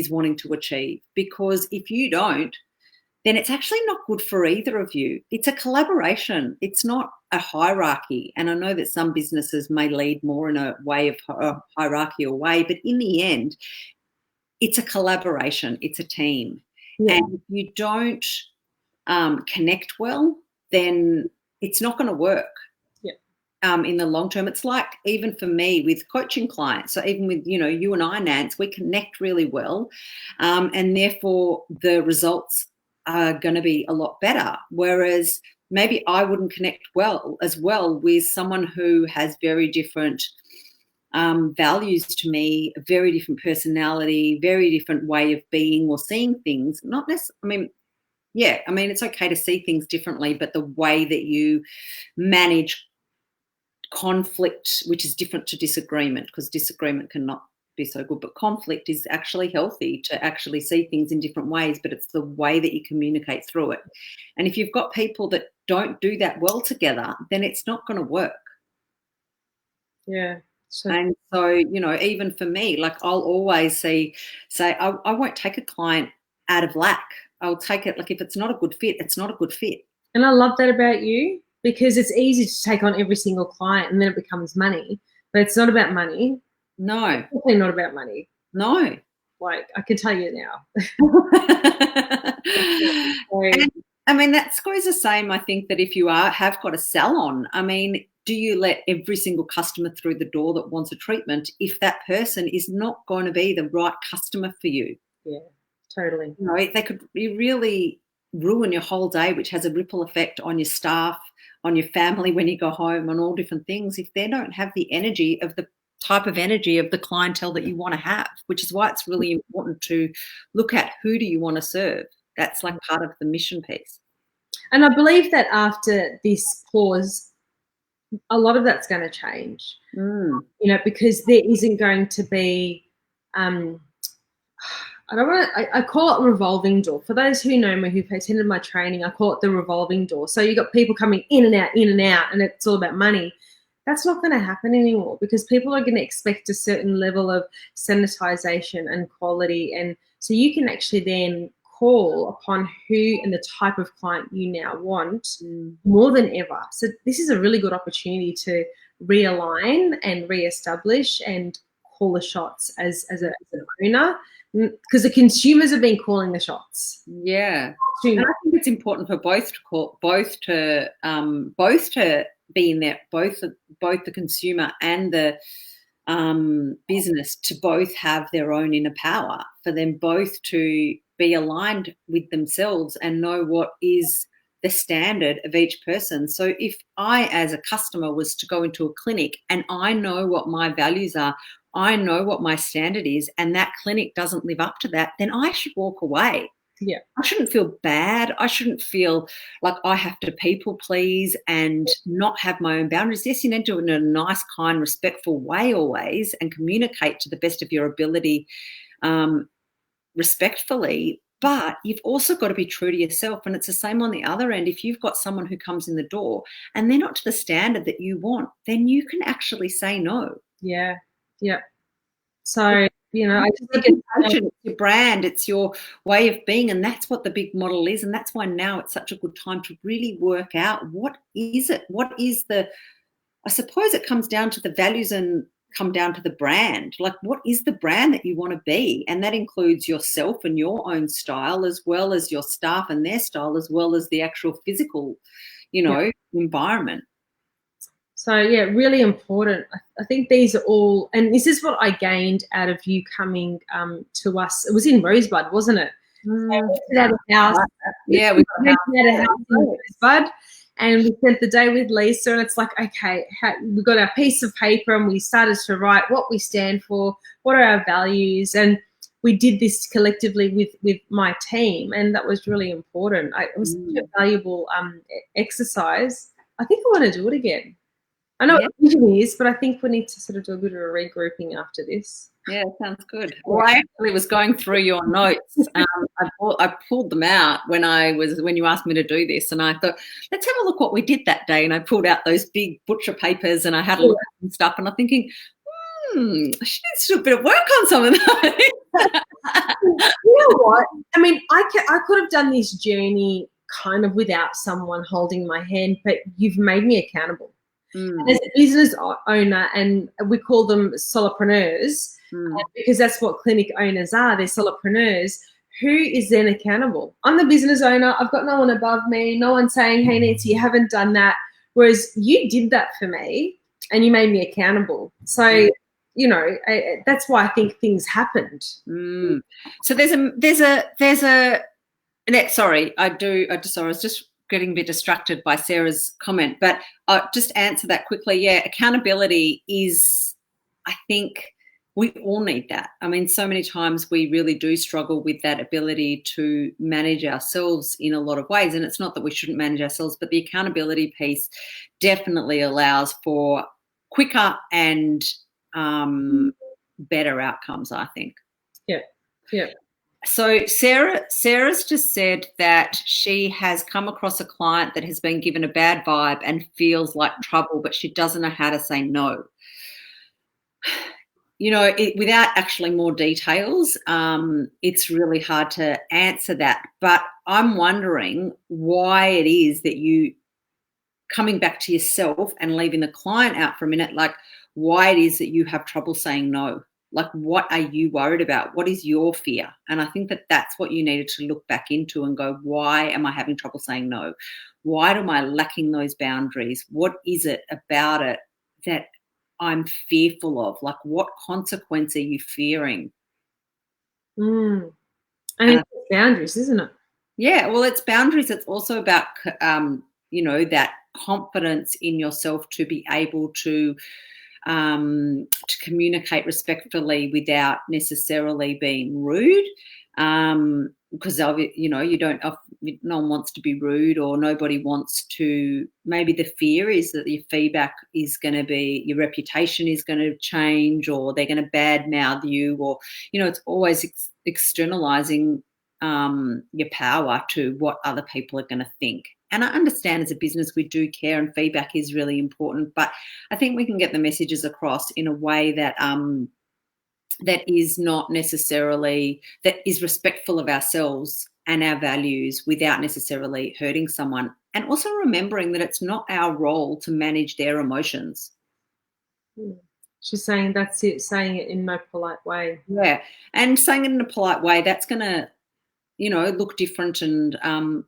wanting to achieve. Because if you don't, then it's actually not good for either of you. It's a collaboration. It's not a hierarchy. And I know that some businesses may lead more in a way of a hierarchical way, but in the end, it's a collaboration. It's a team. Yeah. And if you don't connect well, then it's not going to work. Yeah. in the long term. It's like even for me with coaching clients. So even with, you and I, Nance, we connect really well. And therefore the results are going to be a lot better. Whereas maybe I wouldn't connect as well with someone who has very different values to me, a very different personality, very different way of being or seeing things. Not necessarily, it's okay to see things differently, but the way that you manage conflict, which is different to disagreement, because disagreement cannot be so good, but conflict is actually healthy to actually see things in different ways, but it's the way that you communicate through it. And if you've got people that don't do that well together, then it's not going to work. Yeah. And so, even for me, like I'll always say I won't take a client out of lack. I'll take it, like if it's not a good fit, it's not a good fit. And I love that about you, because it's easy to take on every single client and then it becomes money. But it's not about money. No. It's definitely not about money. No. Like, I can tell you now. And, that goes the same, I think, that if you have got a salon, do you let every single customer through the door that wants a treatment if that person is not going to be the right customer for you? Yeah, totally. They could really ruin your whole day, which has a ripple effect on your staff, on your family when you go home, on all different things, if they don't have the energy of the type of energy of the clientele that you want to have, which is why it's really important to look at who do you want to serve. That's like part of the mission piece. And I believe that after this pause, a lot of that's going to change, because there isn't going to be, I call it a revolving door. For those who know me, who've attended my training, I call it the revolving door. So you've got people coming in and out, and it's all about money. That's not going to happen anymore, because people are going to expect a certain level of sanitization and quality. And so you can actually then call upon who and the type of client you now want more than ever. So this is a really good opportunity to realign and reestablish and call the shots as an owner, because the consumers have been calling the shots. Yeah, and I think it's important for both to be in there, both the consumer and the business to both have their own inner power, for them both to be aligned with themselves and know what is the standard of each person. So if I, as a customer, was to go into a clinic and I know what my values are, I know what my standard is, and that clinic doesn't live up to that, then I should walk away. Yeah. I shouldn't feel bad. I shouldn't feel like I have to people please and not have my own boundaries. Yes, you need to do it in a nice, kind, respectful way always, and communicate to the best of your ability respectfully. But you've also got to be true to yourself. And it's the same on the other end. If you've got someone who comes in the door and they're not to the standard that you want, then you can actually say no. Yeah. Yeah. So, I just think it's your brand, it's your way of being, and that's what the big model is. And that's why now it's such a good time to really work out what is it? What is I suppose it comes down to the values and come down to the brand. Like, what is the brand that you want to be? And that includes yourself and your own style, as well as your staff and their style, as well as the actual physical, environment. So, yeah, really important. I think these are all, and this is what I gained out of you coming to us. It was in Rosebud, wasn't it? We had a house. Yeah, we had a house in Rosebud, and we spent the day with Lisa, and it's like, okay, we got our piece of paper and we started to write what we stand for, what are our values, and we did this collectively with my team, and that was really important. It was such a valuable exercise. I think I want to do it again. I know it usually is, but I think we need to sort of do a bit of a regrouping after this. Yeah, sounds good. Well, I actually was going through your notes. I pulled them out when you asked me to do this, and I thought, let's have a look what we did that day. And I pulled out those big butcher papers, and I had a look at some stuff, and I'm thinking, she needs to do a bit of work on some of those. You know what? I could have done this journey kind of without someone holding my hand, but you've made me accountable. As a business owner, and we call them solopreneurs, because that's what clinic owners are. They're solopreneurs. Who is then accountable? I'm the business owner. I've got no one above me, no one saying, hey, Nancy, you haven't done that. Whereas you did that for me and you made me accountable. So, you know, that's why I think things happened. So sorry, I was just getting a bit distracted by Sarah's comment, but I'll just answer that quickly. Yeah, accountability is, I think we all need that. I mean, so many times we really do struggle with that ability to manage ourselves in a lot of ways. And it's not that we shouldn't manage ourselves, but the accountability piece definitely allows for quicker and better outcomes, I think. Yeah. Yeah. So Sarah's just said that she has come across a client that has been given a bad vibe and feels like trouble, but she doesn't know how to say no. You know, without actually more details, it's really hard to answer that. But I'm wondering why it is that you, coming back to yourself and leaving the client out for a minute, like why it is that you have trouble saying no. Like, what are you worried about? What is your fear? And I think that that's what you needed to look back into and go, why am I having trouble saying no? Why am I lacking those boundaries? What is it about it that I'm fearful of? Like, what consequence are you fearing? And it's boundaries, isn't it? Yeah, well, it's boundaries. It's also about, you know, that confidence in yourself to be able to communicate respectfully without necessarily being rude. Because you know, no one wants to be rude, or nobody wants to. Maybe the fear is that your feedback is going to be, your reputation is going to change, or they're going to badmouth you, or, you know, it's always externalizing your power to what other people are going to think. And I understand as a business we do care and feedback is really important, but I think we can get the messages across in a way that that is not necessarily, that is respectful of ourselves and our values without necessarily hurting someone. And also remembering that it's not our role to manage their emotions. She's saying that's it, saying it in no polite way. Yeah, and saying it in a polite way, that's going to, you know, look different. And,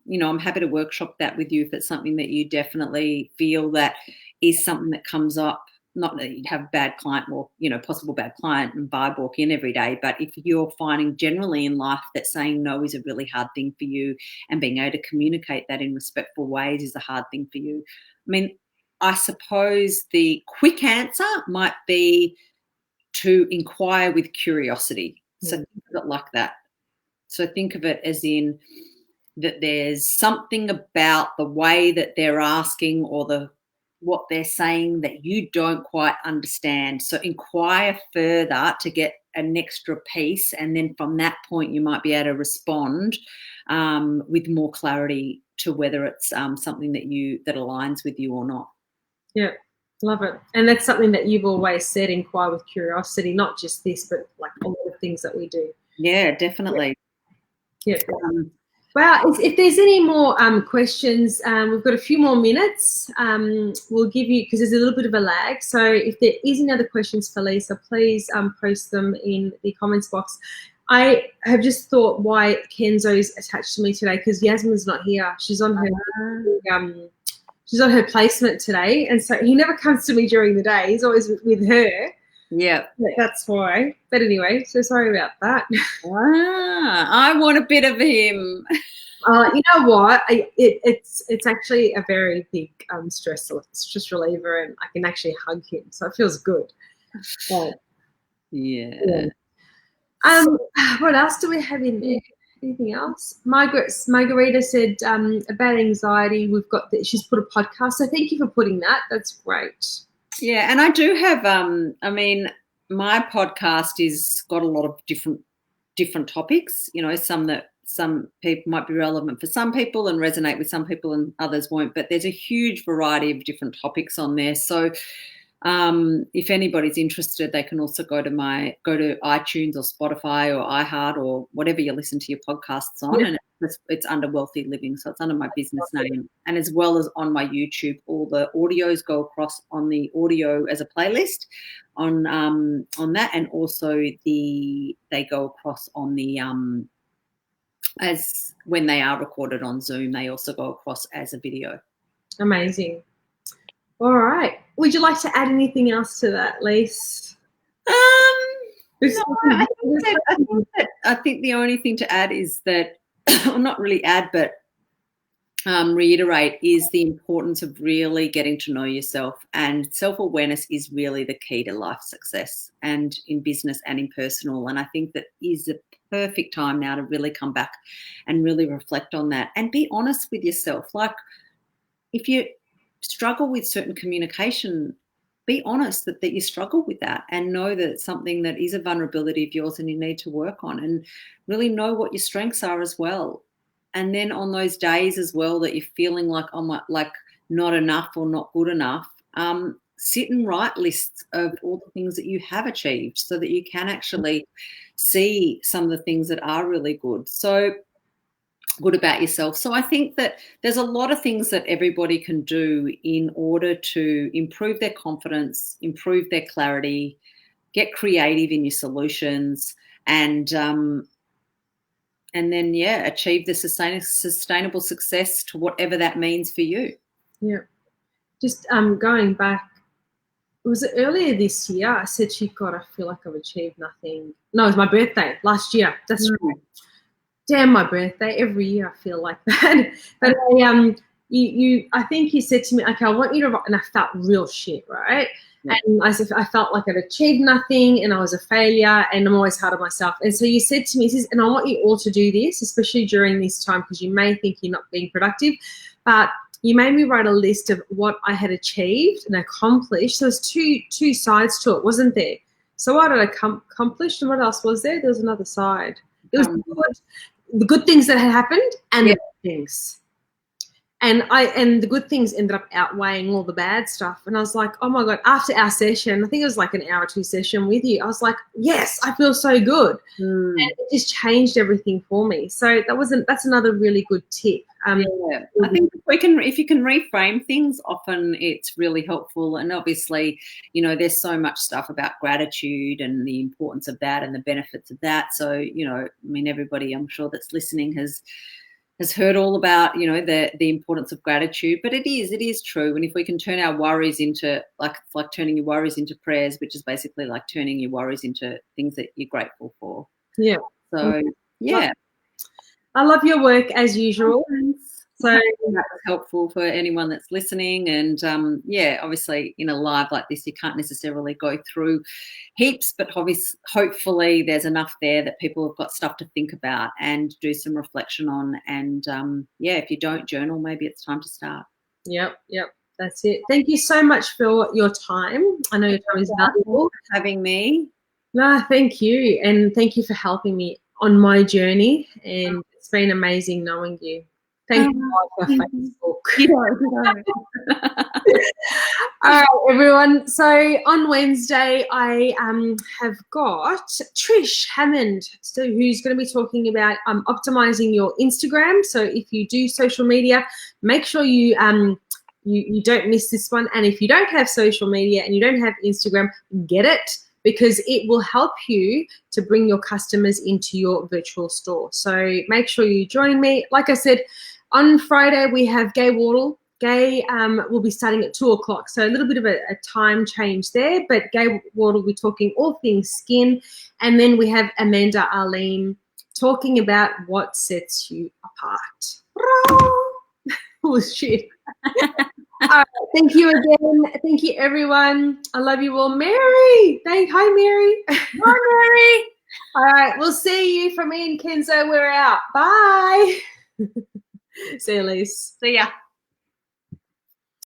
you know, I'm happy to workshop that with you if it's something that you definitely feel that is something that comes up. Not that you'd have a bad client or, you know, possible bad client and vibe walk in every day, but if you're finding generally in life that saying no is a really hard thing for you and being able to communicate that in respectful ways is a hard thing for you. I mean, I suppose the quick answer might be to inquire with curiosity. So think of it like that. So think of it as in that there's something about the way that they're asking or what they're saying that you don't quite understand. So inquire further to get an extra piece, and then from that point you might be able to respond with more clarity to whether it's something that aligns with you or not. Yeah, love it. And that's something that you've always said, inquire with curiosity, not just this, but like a lot of ththings that we do. Yeah, definitely. Yeah. Wow, if there's any more questions, we've got a few more minutes. We'll give you, because there's a little bit of a lag. So if there is any other questions for Lisa, please post them in the comments box. I have just thought why Kenzo's attached to me today, because Yasmin's not here. She's on her placement today, and so he never comes to me during the day. He's always with her. Yeah, that's why. But anyway, so sorry about that. I want a bit of him. You know what? It's actually a very big stress reliever, and I can actually hug him, so it feels good. Yeah. What else do we have in there? Anything else? Margarita said about anxiety. We've got she's put a podcast. So thank you for putting that. That's great. Yeah, and I do have. I mean, my podcast is got a lot of different topics. You know, some people might be relevant for some people and resonate with some people, and others won't. But there's a huge variety of different topics on there. So if anybody's interested, they can also go to iTunes or Spotify or iHeart or whatever you listen to your podcasts on, and it's under Wealthy Living, so it's under my business name, and as well as on my YouTube, all the audios go across on the audio as a playlist on that, and also they go across on the as when they are recorded on Zoom, they also go across as a video. Amazing. All right. Would you like to add anything else to that, Lise? No, I think the only thing to add is that, or not really add, but reiterate, is the importance of really getting to know yourself, and self-awareness is really the key to life success, and in business and in personal. And I think that is a perfect time now to really come back and really reflect on that and be honest with yourself. Like, if you struggle with certain communication, be honest that you struggle with that, and know that it's something that is a vulnerability of yours and you need to work on, and really know what your strengths are as well. And then on those days as well that you're feeling like, oh, like not enough or not good enough, sit and write lists of all the things that you have achieved, so that you can actually see some of the things that are really good. So good about yourself. So I think that there's a lot of things that everybody can do in order to improve their confidence, improve their clarity, get creative in your solutions, and then, yeah, achieve the sustainable success to whatever that means for you. Yeah. Just going back, was it earlier this year? I said, God, I feel like I've achieved nothing. No, it was my birthday last year. That's right. Damn, my birthday. Every year I feel like that. But I think you said to me, okay, I want you to write, and I felt real shit, right? Yeah. And I felt like I'd achieved nothing and I was a failure, and I'm always hard on myself. And so you said to me, and I want you all to do this, especially during this time, because you may think you're not being productive, but you made me write a list of what I had achieved and accomplished. There was two sides to it, wasn't there? So what had I accomplished, and what else was there? There was another side. It was the good things that had happened and the bad things. And the good things ended up outweighing all the bad stuff. And I was like, oh my God, after our session, I think it was like an hour or two session with you, I was like, yes, I feel so good. And it just changed everything for me. So that's another really good tip. Yeah. I think if you can reframe things, often it's really helpful. And obviously, you know, there's so much stuff about gratitude and the importance of that and the benefits of that. So, you know, I mean, everybody I'm sure that's listening has heard all about, you know, the importance of gratitude. But it is true. And if we can turn our worries into, like turning your worries into prayers, which is basically like turning your worries into things that you're grateful for. Yeah. So, yeah. I love your work as usual. So that's helpful for anyone that's listening. And yeah, obviously in a live like this, you can't necessarily go through heaps, but hopefully there's enough there that people have got stuff to think about and do some reflection on. And yeah, if you don't journal, maybe it's time to start. Yep. That's it. Thank you so much for your time. I know your time is valuable. Having me. No, thank you. And thank you for helping me on my journey. And it's been amazing knowing you. Thank you for Facebook. All right, everyone. So on Wednesday, I have got Trish Hammond, who's going to be talking about optimizing your Instagram. So if you do social media, make sure you don't miss this one. And if you don't have social media and you don't have Instagram, get it, because it will help you to bring your customers into your virtual store. So make sure you join me. Like I said, on Friday, we have Gay Wardle. Gay will be starting at 2:00, so a little bit of a time change there, but Gay Wardle will be talking all things skin. And then we have Amanda Arlene talking about what sets you apart. Oh, shit. All right, thank you again. Thank you, everyone. I love you all. Mary. Hi, Mary. Hi, Mary. All right, we'll see you from me and Kenzo. We're out. Bye. See you, Lise. See ya.